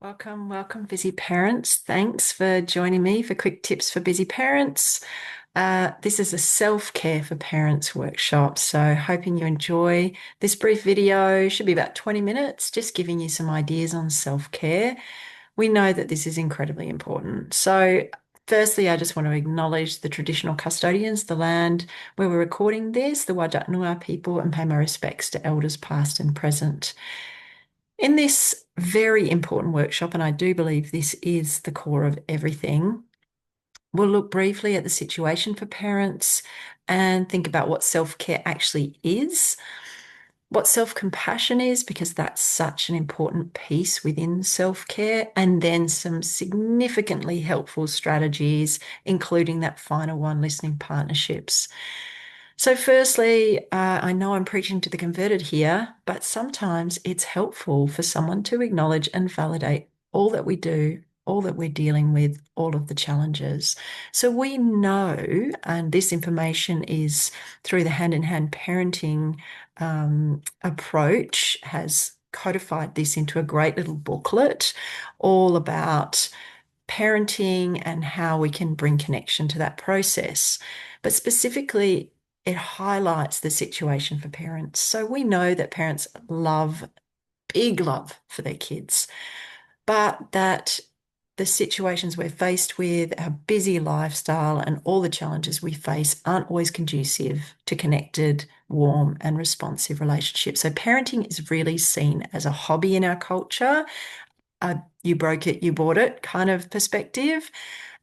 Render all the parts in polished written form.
Welcome, welcome, busy parents. Thanks for joining me for quick tips for busy parents. This is a self-care for parents workshop, so hoping you enjoy this brief video. Should be about 20 minutes, just giving you some ideas on self-care. We know that this is incredibly important. So, firstly, I just want to acknowledge the traditional custodians, the land where we're recording this, the Whadjuk Noongar people, and pay my respects to elders past and present. In this very important workshop, and I do believe this is the core of everything, we'll look briefly at the situation for parents and think about what self-care actually is, what self-compassion is, because that's such an important piece within self-care, and then some significantly helpful strategies, including that final one, listening partnerships. So, firstly, I know I'm preaching to the converted here, but sometimes it's helpful for someone to acknowledge and validate all that we do, all that we're dealing with, all of the challenges. So, we know, and this information is through the hand-in-hand parenting approach, has codified this into a great little booklet all about parenting and how we can bring connection to that process. But specifically, it highlights the situation for parents. So we know that parents love, big love for their kids, but that the situations we're faced with, our busy lifestyle, and all the challenges we face aren't always conducive to connected, warm, and responsive relationships. So parenting is really seen as a hobby in our culture, you broke it, you bought it kind of perspective.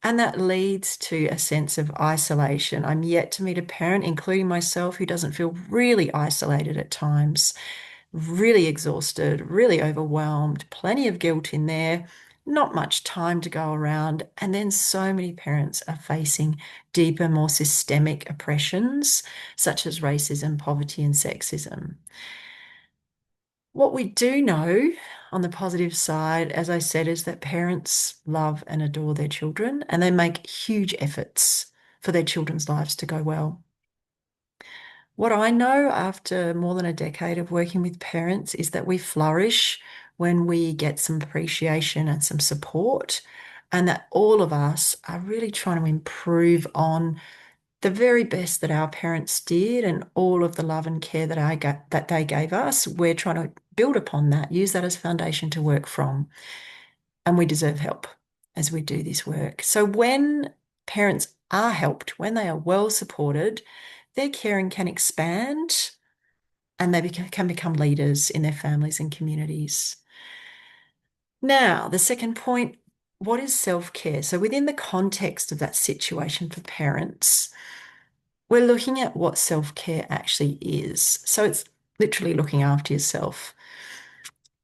And that leads to a sense of isolation. I'm yet to meet a parent, including myself, who doesn't feel really isolated at times, really exhausted, really overwhelmed, plenty of guilt in there, not much time to go around. And then so many parents are facing deeper, more systemic oppressions, such as racism, poverty, and sexism. What we do know on the positive side, as I said, is that parents love and adore their children and they make huge efforts for their children's lives to go well. What I know after more than a decade of working with parents is that we flourish when we get some appreciation and some support, and that all of us are really trying to improve on the very best that our parents did and all of the love and care that they gave us. We're trying to build upon that, use that as foundation to work from, and we deserve help as we do this work. So when parents are helped, when they are well supported, their caring can expand and can become leaders in their families and communities. Now, the second point, what is self-care? So within the context of that situation for parents, we're looking at what self-care actually is. So it's literally looking after yourself.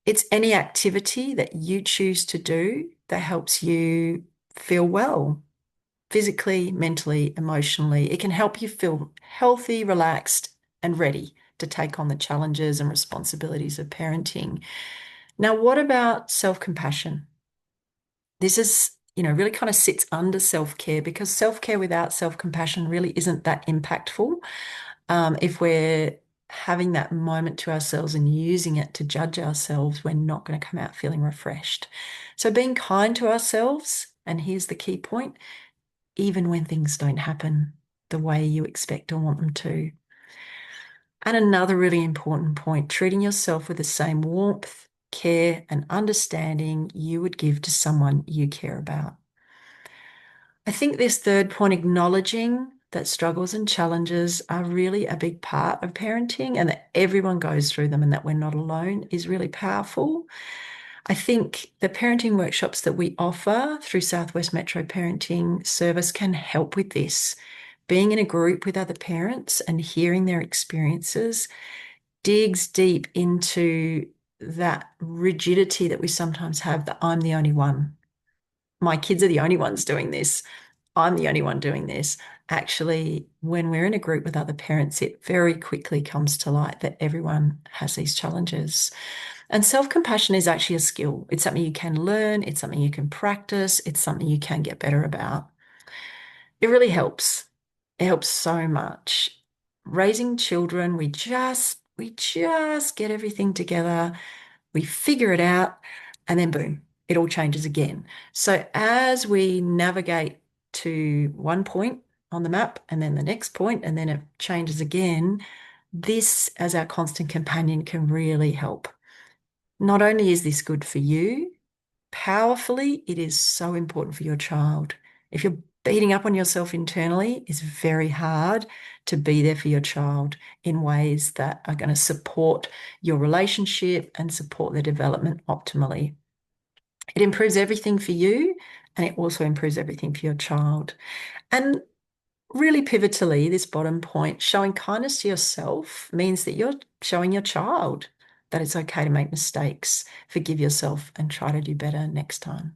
It's any activity that you choose to do that helps you feel well, physically, mentally, emotionally. It can help you feel healthy, relaxed, and ready to take on the challenges and responsibilities of parenting. Now, what about self-compassion? This is, really kind of sits under self-care because self-care without self-compassion really isn't that impactful. If we're having that moment to ourselves and using it to judge ourselves, we're not going to come out feeling refreshed. So being kind to ourselves, and here's the key point, even when things don't happen the way you expect or want them to. And another really important point, treating yourself with the same warmth, care, and understanding you would give to someone you care about. I think this third point, acknowledging that struggles and challenges are really a big part of parenting and that everyone goes through them and that we're not alone, is really powerful. I think the parenting workshops that we offer through Southwest Metro Parenting Service can help with this. Being in a group with other parents and hearing their experiences digs deep into that rigidity that we sometimes have, that I'm the only one. My kids are the only ones doing this. I'm the only one doing this. Actually, when we're in a group with other parents, it very quickly comes to light that everyone has these challenges. And self-compassion is actually a skill. It's something you can learn, it's something you can practice, it's something you can get better about. It really helps. It helps so much. Raising children, we just get everything together, we figure it out, and then boom, it all changes again. So as we navigate to one point on the map and then the next point, and then it changes again, this as our constant companion can really help. Not only is this good for you, powerfully, it is so important for your child. If you're beating up on yourself internally, it's very hard to be there for your child in ways that are going to support your relationship and support their development optimally. It improves everything for you, and it also improves everything for your child. And really pivotally, this bottom point, showing kindness to yourself means that you're showing your child that it's okay to make mistakes, forgive yourself, and try to do better next time.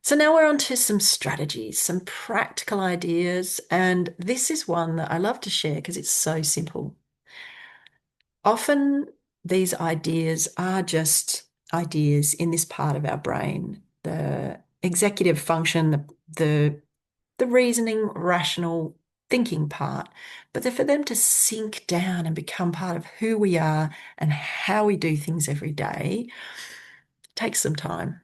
So now we're on to some strategies, some practical ideas, and this is one that I love to share because it's so simple. Often these ideas are just ideas in this part of our brain, the executive function, the reasoning, rational thinking part, but for them to sink down and become part of who we are and how we do things every day takes some time.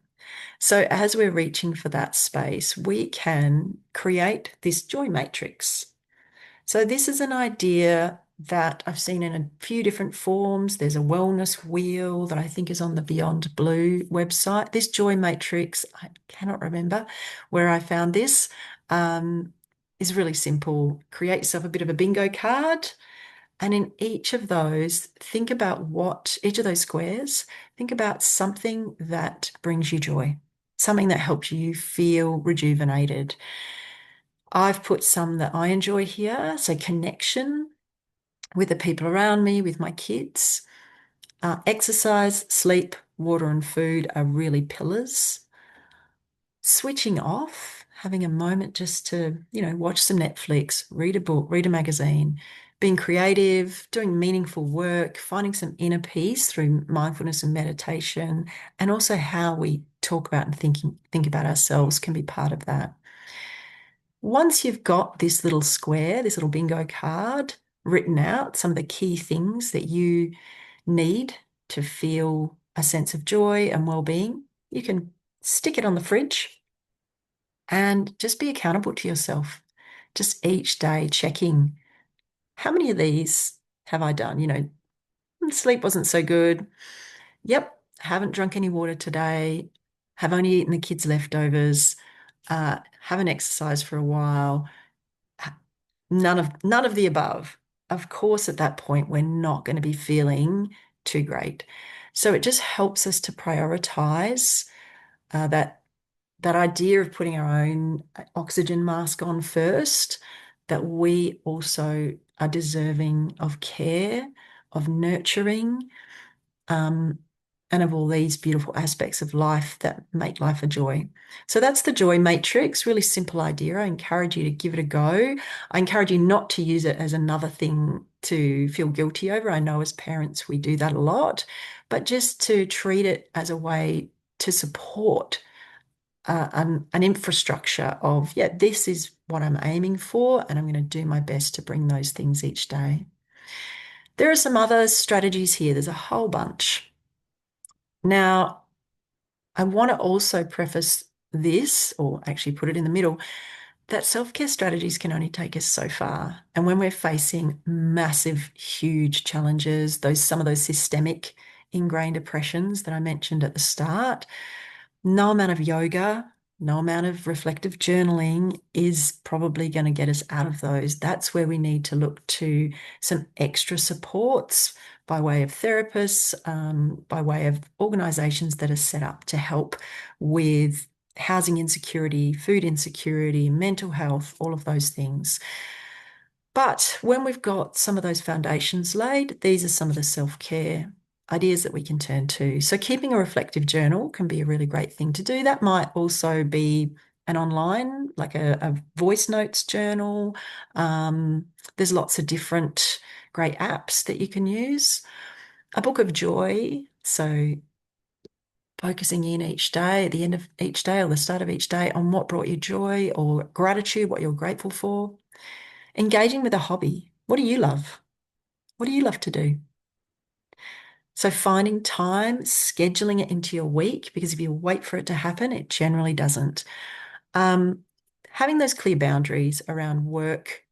So as we're reaching for that space, we can create this joy matrix. So this is an idea that I've seen in a few different forms. There's a wellness wheel that I think is on the Beyond Blue website. This joy matrix, I cannot remember where I found this, is really simple. Create yourself a bit of a bingo card. And in each of those, think about each of those squares, think about something that brings you joy, something that helps you feel rejuvenated. I've put some that I enjoy here. So connection with the people around me, with my kids. Exercise, sleep, water, and food are really pillars. Switching off, having a moment just to, watch some Netflix, read a book, read a magazine, being creative, doing meaningful work, finding some inner peace through mindfulness and meditation, and also how we talk about and think about ourselves can be part of that. Once you've got this little square, this little bingo card written out, some of the key things that you need to feel a sense of joy and well-being, you can stick it on the fridge and just be accountable to yourself. Just each day checking, how many of these have I done? Sleep wasn't so good. Yep, haven't drunk any water today. Have only eaten the kids' leftovers. Haven't exercised for a while. None of the above. Of course, at that point, we're not going to be feeling too great. So it just helps us to prioritize that idea of putting our own oxygen mask on first, that we also are deserving of care, of nurturing, um, and of all these beautiful aspects of life that make life a joy. So that's the joy matrix, really simple idea. I encourage you to give it a go. I encourage you not to use it as another thing to feel guilty over. I know as parents we do that a lot, but just to treat it as a way to support an infrastructure of, yeah, this is what I'm aiming for, and I'm going to do my best to bring those things each day. There are some other strategies here. There's a whole bunch. Now, I want to also preface this, or actually put it in the middle, that self-care strategies can only take us so far. And when we're facing massive, huge challenges, some of those systemic ingrained oppressions that I mentioned at the start, no amount of yoga, no amount of reflective journaling is probably going to get us out of those. That's where we need to look to some extra supports by way of therapists, by way of organizations that are set up to help with housing insecurity, food insecurity, mental health, all of those things. But when we've got some of those foundations laid, these are some of the self-care ideas that we can turn to. So keeping a reflective journal can be a really great thing to do. That might also be an online, like a voice notes journal. There's lots of different great apps that you can use. A book of joy. So focusing in each day, at the end of each day or the start of each day, on what brought you joy or gratitude, what you're grateful for. Engaging with a hobby. What do you love? What do you love to do? So finding time, scheduling it into your week, because if you wait for it to happen, it generally doesn't. Um, Having those clear boundaries around work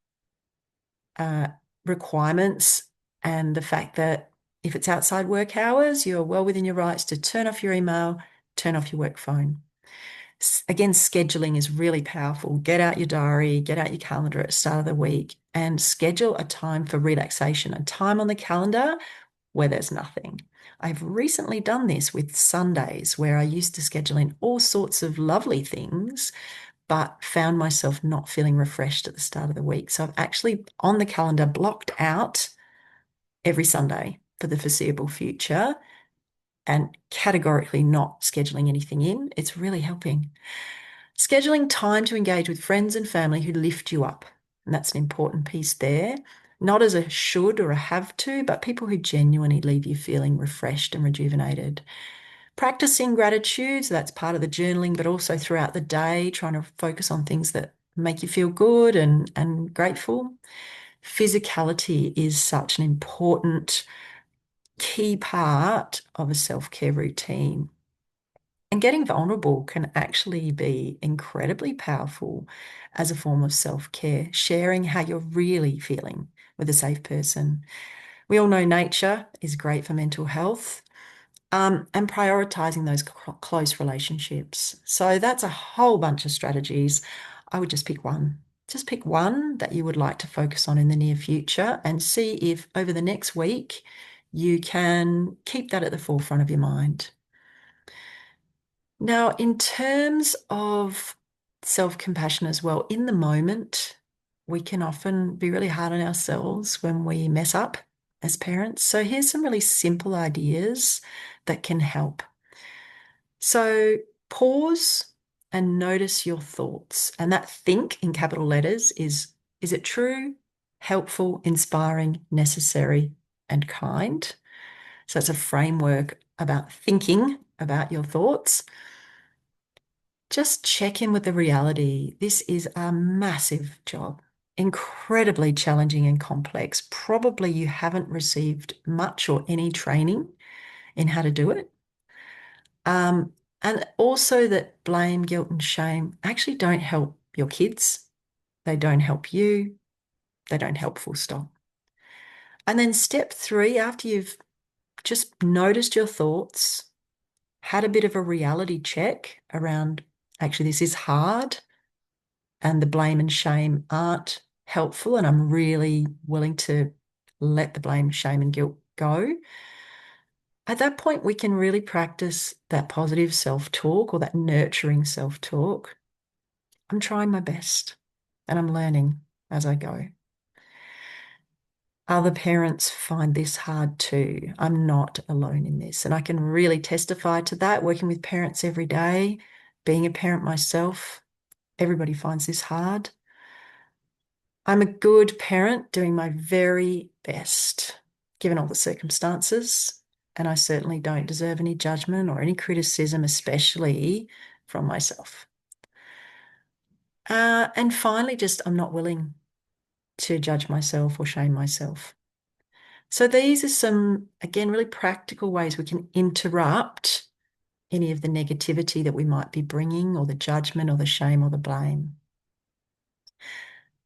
uh, requirements and the fact that if it's outside work hours, you're well within your rights to turn off your email, turn off your work phone. Again, scheduling is really powerful. Get out your diary, get out your calendar at the start of the week and schedule a time for relaxation, a time on the calendar where there's nothing. I've recently done this with Sundays where I used to schedule in all sorts of lovely things, but found myself not feeling refreshed at the start of the week. So I've actually on the calendar blocked out every Sunday for the foreseeable future and categorically not scheduling anything in. It's really helping. Scheduling time to engage with friends and family who lift you up. And that's an important piece there. Not as a should or a have to, but people who genuinely leave you feeling refreshed and rejuvenated. Practicing gratitude, so that's part of the journaling, but also throughout the day, trying to focus on things that make you feel good and grateful. Physicality is such an important key part of a self-care routine. And getting vulnerable can actually be incredibly powerful as a form of self-care, sharing how you're really feeling with a safe person. We all know nature is great for mental health, and prioritizing those close relationships. So that's a whole bunch of strategies. I would just pick one. Just pick one that you would like to focus on in the near future and see if over the next week you can keep that at the forefront of your mind. Now, in terms of self-compassion as well, in the moment, we can often be really hard on ourselves when we mess up as parents. So here's some really simple ideas that can help. So pause and notice your thoughts. And that think in capital letters is it true, helpful, inspiring, necessary, and kind? So it's a framework about thinking about your thoughts. Just check in with the reality. This is a massive job, incredibly challenging and complex. Probably you haven't received much or any training in how to do it. And also that blame, guilt, and shame actually don't help your kids. They don't help you. They don't help full stop. And then step three, after you've just noticed your thoughts, had a bit of a reality check around actually, this is hard and the blame and shame aren't helpful, and I'm really willing to let the blame, shame, and guilt go. At that point, we can really practice that positive self-talk or that nurturing self-talk. I'm trying my best and I'm learning as I go. Other parents find this hard too. I'm not alone in this. And I can really testify to that, working with parents every day, being a parent myself. Everybody finds this hard. I'm a good parent doing my very best, given all the circumstances. And I certainly don't deserve any judgment or any criticism, especially from myself. And finally, just I'm not willing to judge myself or shame myself. So these are some, again, really practical ways we can interrupt any of the negativity that we might be bringing, or the judgment, or the shame, or the blame.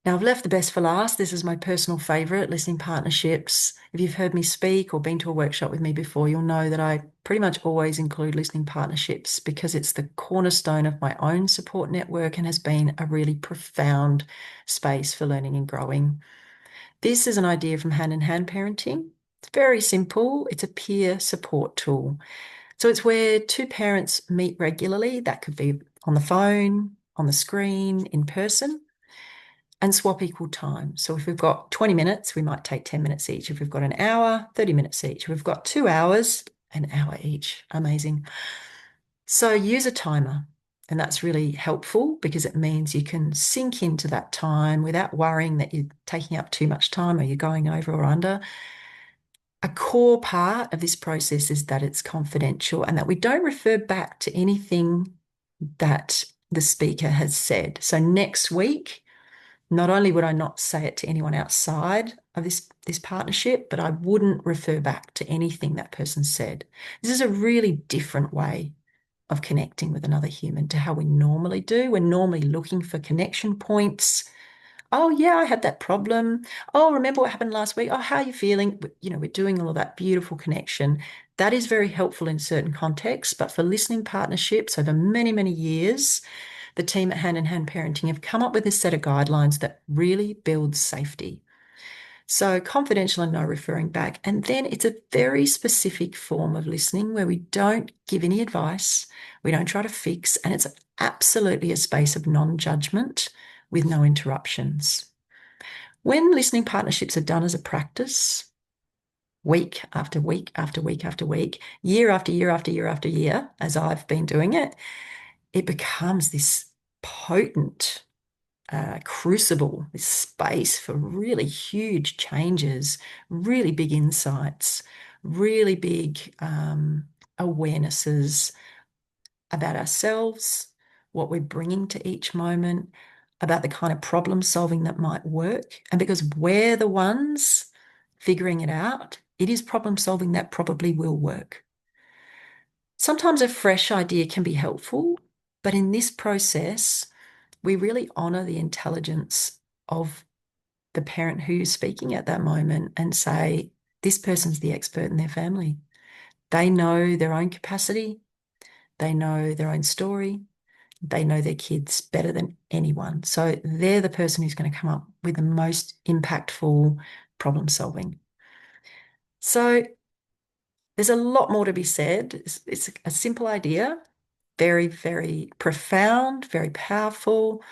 Now, I've left the best for last. This is my personal favorite, listening partnerships. If you've heard me speak or been to a workshop with me before, you'll know that I pretty much always include listening partnerships because it's the cornerstone of my own support network and has been a really profound space for learning and growing. This is an idea from Hand in Hand Parenting. It's very simple. It's a peer support tool. So it's where two parents meet regularly. That could be on the phone, on the screen, in person, and swap equal time. So if we've got 20 minutes, we might take 10 minutes each. If we've got an hour, 30 minutes each. If we've got 2 hours, an hour each. Amazing. So use a timer. And that's really helpful because it means you can sink into that time without worrying that you're taking up too much time or you're going over or under. A core part of this process is that it's confidential and that we don't refer back to anything that the speaker has said. So next week, not only would I not say it to anyone outside of this this partnership, but I wouldn't refer back to anything that person said. This is a really different way of connecting with another human to how we normally do. We're normally looking for connection points. Oh, yeah, I had that problem. Oh, remember what happened last week? Oh, how are you feeling? We're doing all of that beautiful connection. That is very helpful in certain contexts, but for listening partnerships over many, many years, the team at Hand in Hand Parenting have come up with a set of guidelines that really builds safety. So confidential and no referring back. And then it's a very specific form of listening where we don't give any advice, we don't try to fix, and it's absolutely a space of non-judgment with no interruptions. When listening partnerships are done as a practice, week after week after week after week, year after year after year after year, as I've been doing it, it becomes this potent crucible, this space for really huge changes, really big insights, really big awarenesses about ourselves, what we're bringing to each moment, about the kind of problem solving that might work. And because we're the ones figuring it out, it is problem solving that probably will work. Sometimes a fresh idea can be helpful, but in this process, we really honor the intelligence of the parent who's speaking at that moment and say, this person's the expert in their family. They know their own capacity, they know their own story, they know their kids better than anyone. So they're the person who's going to come up with the most impactful problem solving. So there's a lot more to be said. It's a simple idea, very, very profound, very powerful.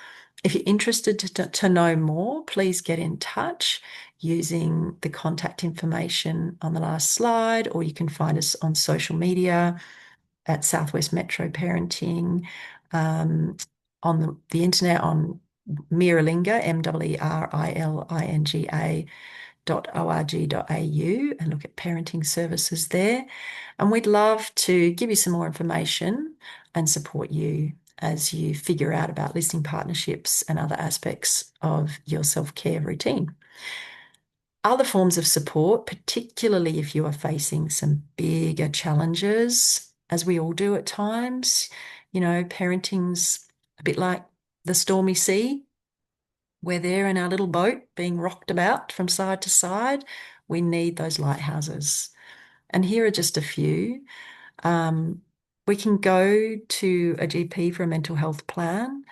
If you're interested to know more, please get in touch using the contact information on the last slide, or you can find us on social media at Southwest Metro Parenting, on the internet on Merilinga, MERILINGA.org.au, and look at parenting services there. And we'd love to give you some more information and support you as you figure out about listening partnerships and other aspects of your self-care routine. Other forms of support, particularly if you are facing some bigger challenges, as we all do at times, parenting's a bit like the stormy sea. We're there in our little boat being rocked about from side to side. We need those lighthouses. And here are just a few. We can go to a GP for a mental health plan.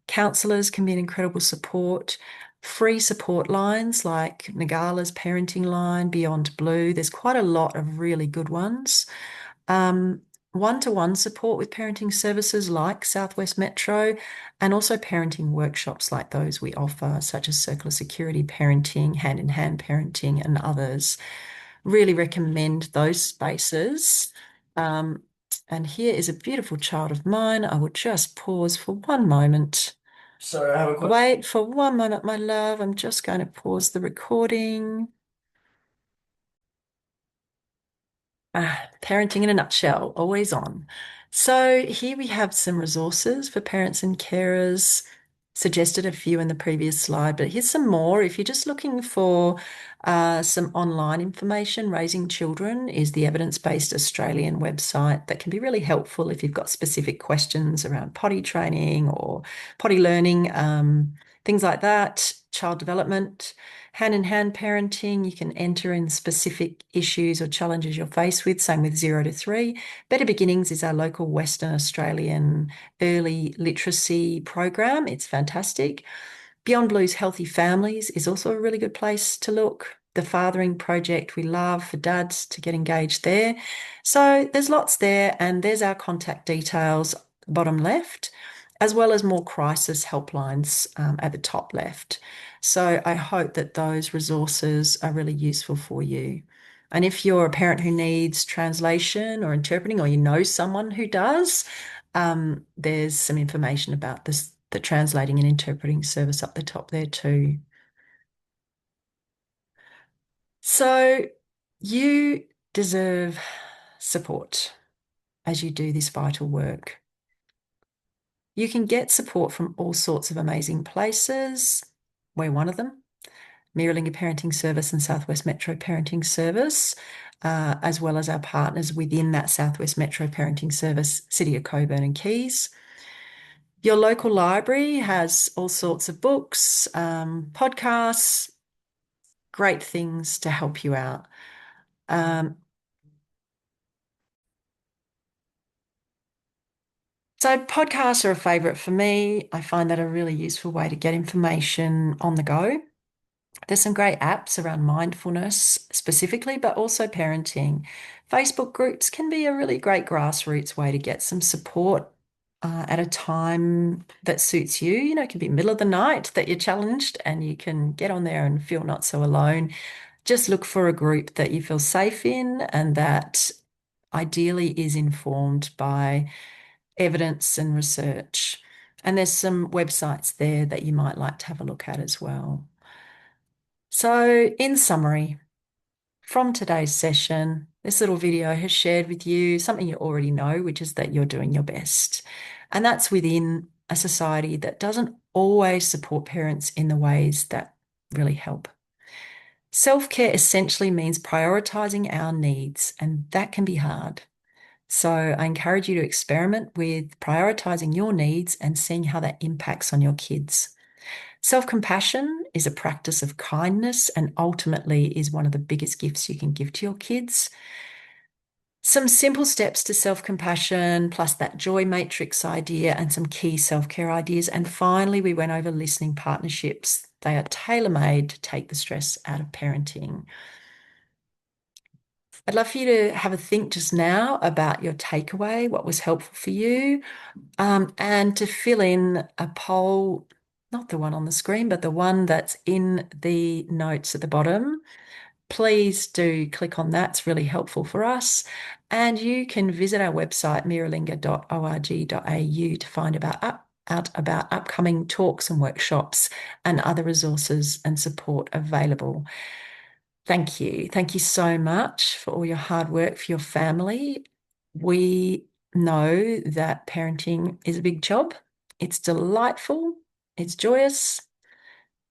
Counsellors can be an incredible support. Free support lines like Nagala's parenting line, Beyond Blue. There's quite a lot of really good ones. One-to-one support with parenting services like Southwest Metro, and also parenting workshops like those we offer, such as Circle of Security Parenting, Hand in Hand Parenting, and others. Really recommend those spaces. And here is a beautiful child of mine. I will just pause for one moment. Sorry, I have a question. Wait for one moment, my love. I'm just going to pause the recording. Parenting in a nutshell, always on. So here we have some resources for parents and carers. Suggested a few in the previous slide, but here's some more. If you're just looking for some online information, Raising Children is the evidence-based Australian website that can be really helpful if you've got specific questions around potty training or potty learning, things like that, child development. Hand in Hand Parenting, you can enter in specific issues or challenges you're faced with, same with 0 to 3. Better Beginnings is our local Western Australian early literacy program. It's fantastic. Beyond Blue's Healthy Families is also a really good place to look. The Fathering Project we love for dads to get engaged there. So there's lots there, and there's our contact details, bottom left, as well as more crisis helplines at the top left. So I hope that those resources are really useful for you. And if you're a parent who needs translation or interpreting, or you know someone who does, there's some information about this, the translating and interpreting service up the top there too. So you deserve support as you do this vital work. You can get support from all sorts of amazing places. We're one of them. Miralinga Parenting Service and Southwest Metro Parenting Service, as well as our partners within that Southwest Metro Parenting Service, City of Cockburn and Keys. Your local library has all sorts of books, podcasts, great things to help you out. Um, so podcasts are a favorite for me. I find that a really useful way to get information on the go. There's some great apps around mindfulness specifically, but also parenting. Facebook groups can be a really great grassroots way to get some support at a time that suits you. You know, it can be middle of the night that you're challenged and you can get on there and feel not so alone. Just look for a group that you feel safe in and that ideally is informed by evidence and research. And there's some websites there that you might like to have a look at as well. So, in summary, from today's session, this little video has shared with you something you already know, which is that you're doing your best. And that's within a society that doesn't always support parents in the ways that really help. Self-care essentially means prioritizing our needs, and that can be hard. So I encourage you to experiment with prioritizing your needs and seeing how that impacts on your kids. Self-compassion is a practice of kindness and ultimately is one of the biggest gifts you can give to your kids. Some simple steps to self-compassion, plus that joy matrix idea and some key self-care ideas. And finally, we went over listening partnerships. They are tailor-made to take the stress out of parenting. I'd love for you to have a think just now about your takeaway, what was helpful for you, and to fill in a poll, not the one on the screen, but the one that's in the notes at the bottom. Please do click on that. It's really helpful for us. And you can visit our website, miralinga.org.au, to find out about upcoming talks and workshops and other resources and support available. Thank you. Thank you so much for all your hard work for your family. We know that parenting is a big job. It's delightful, it's joyous,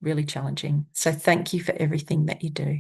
really challenging. So thank you for everything that you do.